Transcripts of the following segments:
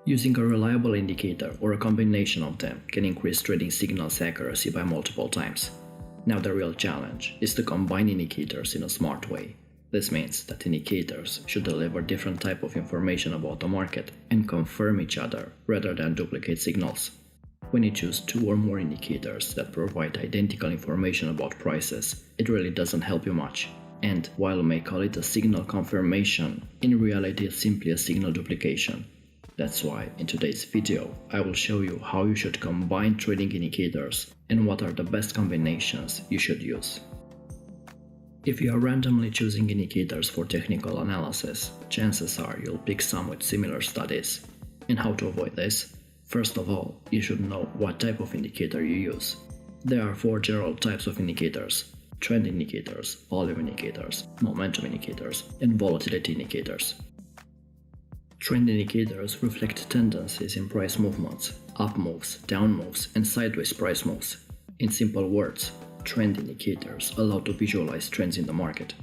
Using a reliable indicator or a combination of them can increase trading signals accuracy by multiple times. Now the real challenge is to combine indicators in a smart way. This means that indicators should deliver different type of information about the market and confirm each other rather than duplicate signals. When you choose two or more indicators that provide identical information about prices, it really doesn't help you much. And while we may call it a signal confirmation, in reality it's simply a signal duplication. That's why in today's video I will show you how you should combine trading indicators and what are the best combinations you should use. If you are randomly choosing indicators for technical analysis, chances are you'll pick some with similar studies. And how to avoid this? First of all, you should know what type of indicator you use. There are four general types of indicators: trend indicators, volume indicators, momentum indicators, and volatility indicators. Trend indicators reflect tendencies in price movements, up moves, down moves, and sideways price moves. In simple words, trend indicators allow to visualize trends in the market.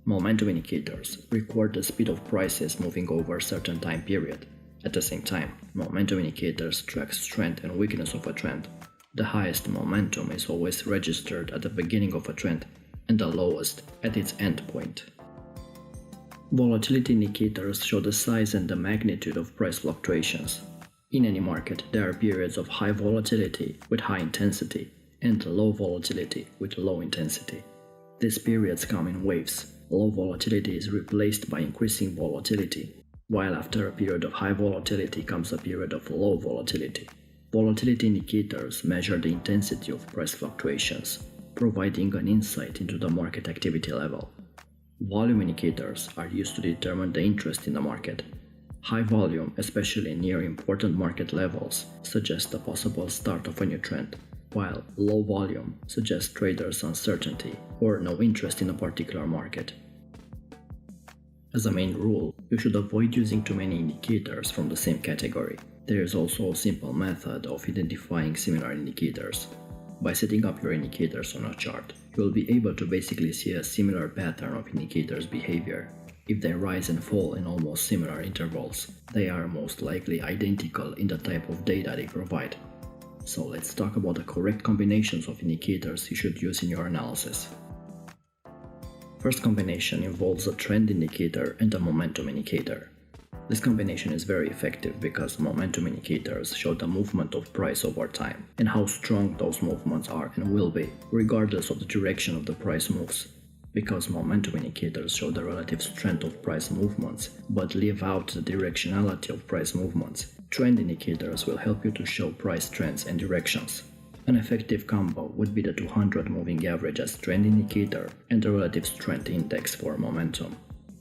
Momentum indicators record the speed of prices moving over a certain time period. At the same time, momentum indicators track strength and weakness of a trend. The highest momentum is always registered at the beginning of a trend, and the lowest at its end point. Volatility indicators show the size and the magnitude of price fluctuations. In any market, there are periods of high volatility with high intensity and low volatility with low intensity. These periods come in waves. Low volatility is replaced by increasing volatility, while after a period of high volatility comes a period of low volatility. Volatility indicators measure the intensity of price fluctuations, providing an insight into the market activity level. Volume indicators are used to determine the interest in the market. High volume, especially near important market levels, suggests the possible start of a new trend, while low volume suggests traders' uncertainty or no interest in a particular market. As a main rule, you should avoid using too many indicators from the same category. There is also a simple method of identifying similar indicators. By setting up your indicators on a chart, you will be able to basically see a similar pattern of indicators' behavior. If they rise and fall in almost similar intervals, they are most likely identical in the type of data they provide. So let's talk about the correct combinations of indicators you should use in your analysis. First combination involves a trend indicator and a momentum indicator. This combination is very effective because momentum indicators show the movement of price over time and how strong those movements are and will be, regardless of the direction of the price moves. Because momentum indicators show the relative strength of price movements but leave out the directionality of price movements, trend indicators will help you to show price trends and directions. An effective combo would be the 200 moving average as trend indicator and the relative strength index for momentum.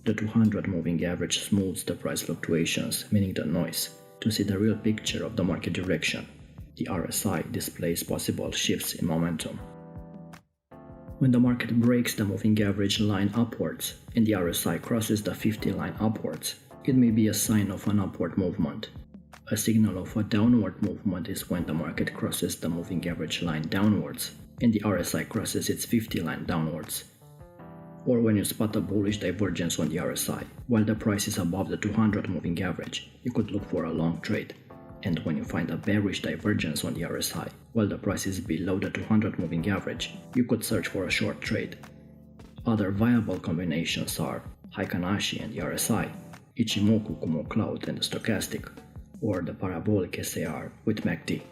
The 200 moving average smooths the price fluctuations, meaning the noise, to see the real picture of the market direction. The RSI displays possible shifts in momentum. When the market breaks the moving average line upwards and the RSI crosses the 50 line upwards, it may be a sign of an upward movement. A signal of a downward movement is when the market crosses the moving average line downwards and the RSI crosses its 50 line downwards. Or when you spot a bullish divergence on the RSI, while the price is above the 200 moving average, you could look for a long trade. And when you find a bearish divergence on the RSI, while the price is below the 200 moving average, you could search for a short trade. Other viable combinations are Heikin-Ashi and the RSI, Ichimoku Kumo Cloud and the stochastic, or the parabolic SAR with MACD.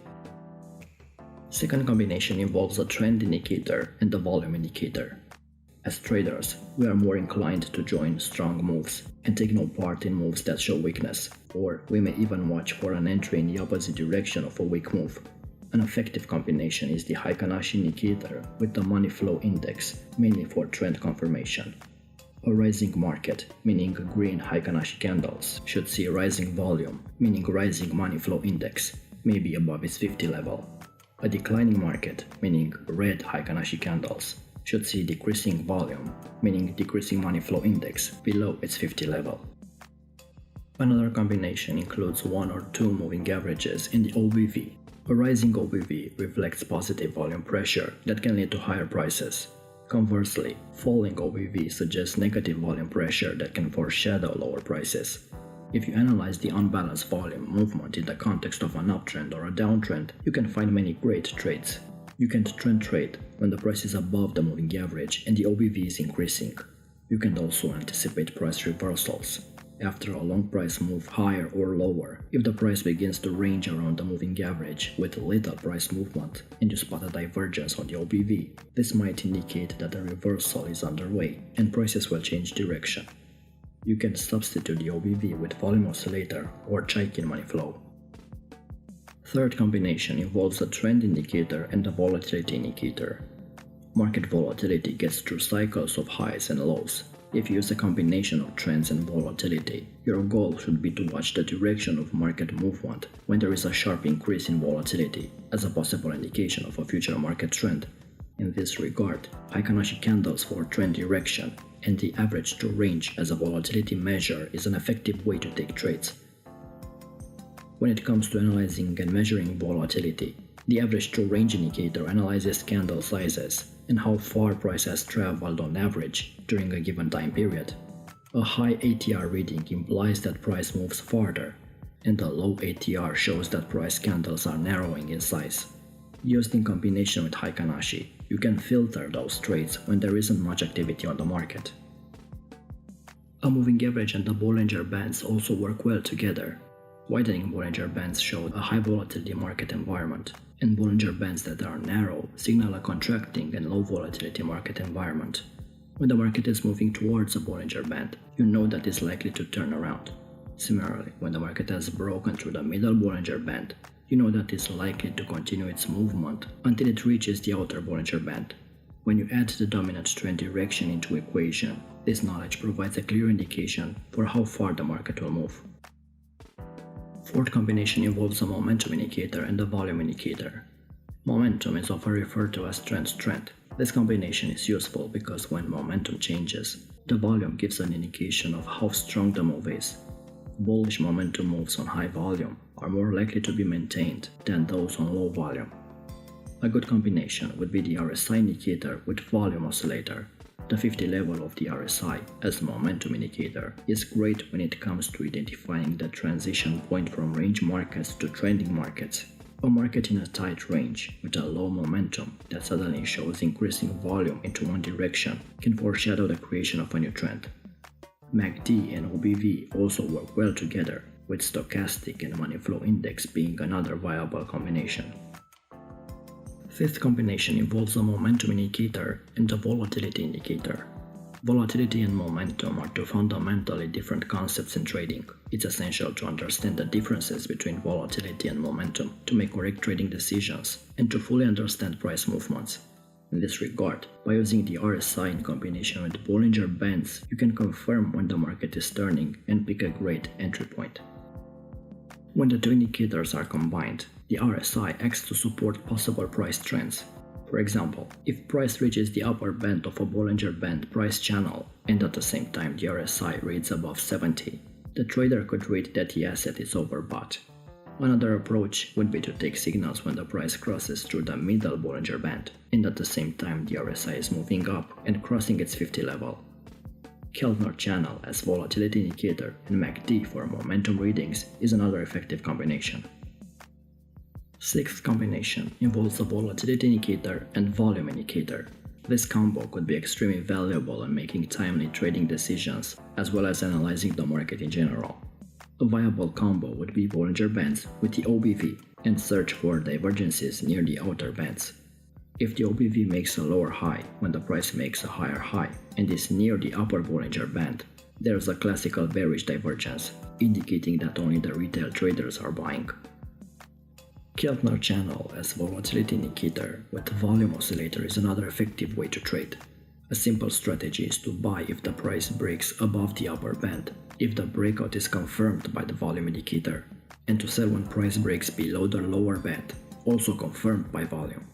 Second combination involves a trend indicator and a volume indicator. As traders, we are more inclined to join strong moves and take no part in moves that show weakness, or we may even watch for an entry in the opposite direction of a weak move. An effective combination is the Heikin-Ashi indicator with the money flow index, mainly for trend confirmation. A rising market, meaning green Heikin-Ashi candles, should see rising volume, meaning rising money flow index, maybe above its 50 level. A declining market, meaning red Heikin-Ashi candles, should see decreasing volume, meaning decreasing money flow index below its 50 level. Another combination includes one or two moving averages in the OBV. A rising OBV reflects positive volume pressure that can lead to higher prices. Conversely, falling OBV suggests negative volume pressure that can foreshadow lower prices. If you analyze the unbalanced volume movement in the context of an uptrend or a downtrend, you can find many great trades. You can trend trade when the price is above the moving average and the OBV is increasing. You can also anticipate price reversals after a long price move higher or lower. If the price begins to range around the moving average with little price movement and you spot a divergence on the OBV, this might indicate that a reversal is underway and prices will change direction. You can substitute the OBV with volume oscillator or Chaikin money flow. Third combination involves the trend indicator and the volatility indicator. Market volatility gets through cycles of highs and lows. If you use a combination of trends and volatility, your goal should be to watch the direction of market movement when there is a sharp increase in volatility as a possible indication of a future market trend. In this regard, Heikin Ashi candles for trend direction and the average to range as a volatility measure is an effective way to take trades. When it comes to analyzing and measuring volatility, the average to range indicator analyzes candle sizes and how far price has traveled on average during a given time period. A high ATR reading implies that price moves farther, and a low ATR shows that price candles are narrowing in size. Used in combination with Heikin Ashi, you can filter those trades when there isn't much activity on the market. A moving average and the Bollinger Bands also work well together. Widening Bollinger Bands show a high volatility market environment, and Bollinger Bands that are narrow signal a contracting and low volatility market environment. When the market is moving towards a Bollinger Band, you know that it's likely to turn around. Similarly, when the market has broken through the middle Bollinger Band, you know that it's likely to continue its movement until it reaches the outer Bollinger Band. When you add the dominant trend direction into equation, this knowledge provides a clear indication for how far the market will move. Fourth combination involves a momentum indicator and a volume indicator. Momentum is often referred to as trend strength. This combination is useful because when momentum changes, the volume gives an indication of how strong the move is. Bullish momentum moves on high volume are more likely to be maintained than those on low volume. A good combination would be the RSI indicator with volume oscillator. The 50 level of the RSI as momentum indicator is great when it comes to identifying the transition point from range markets to trending markets. A market in a tight range with a low momentum that suddenly shows increasing volume into one direction can foreshadow the creation of a new trend. MACD and OBV also work well together, with stochastic and money flow index being another viable combination. Fifth combination involves a momentum indicator and a volatility indicator. Volatility and momentum are two fundamentally different concepts in trading. It's essential to understand the differences between volatility and momentum to make correct trading decisions and to fully understand price movements. In this regard, by using the RSI in combination with Bollinger Bands, you can confirm when the market is turning and pick a great entry point. When the two indicators are combined, the RSI acts to support possible price trends. For example, if price reaches the upper band of a Bollinger Band price channel and at the same time the RSI reads above 70, the trader could read that the asset is overbought. Another approach would be to take signals when the price crosses through the middle Bollinger Band and at the same time the RSI is moving up and crossing its 50 level. Keltner channel as volatility indicator and MACD for momentum readings is another effective combination. Sixth combination involves a volatility indicator and volume indicator. This combo could be extremely valuable in making timely trading decisions as well as analyzing the market in general. A viable combo would be Bollinger Bands with the OBV and search for divergences near the outer bands. If the OBV makes a lower high when the price makes a higher high and is near the upper Bollinger Band, there's a classical bearish divergence, indicating that only the retail traders are buying. Keltner channel as volatility indicator with volume oscillator is another effective way to trade. A simple strategy is to buy if the price breaks above the upper band, if the breakout is confirmed by the volume indicator, and to sell when price breaks below the lower band, also confirmed by volume.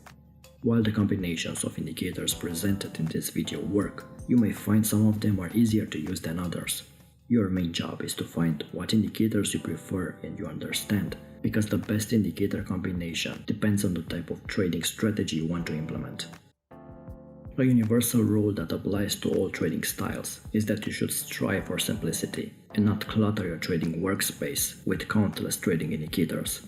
While the combinations of indicators presented in this video work, you may find some of them are easier to use than others. Your main job is to find what indicators you prefer and you understand, because the best indicator combination depends on the type of trading strategy you want to implement. A universal rule that applies to all trading styles is that you should strive for simplicity and not clutter your trading workspace with countless trading indicators.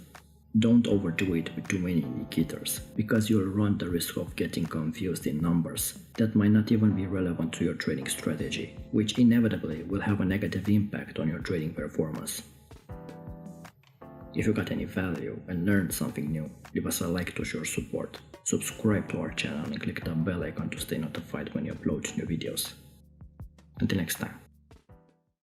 Don't overdo it with too many indicators, because you'll run the risk of getting confused in numbers that might not even be relevant to your trading strategy, which inevitably will have a negative impact on your trading performance. If you got any value and learned something new, leave us a like to show your support, subscribe to our channel and click the bell icon to stay notified when you upload new videos. Until next time.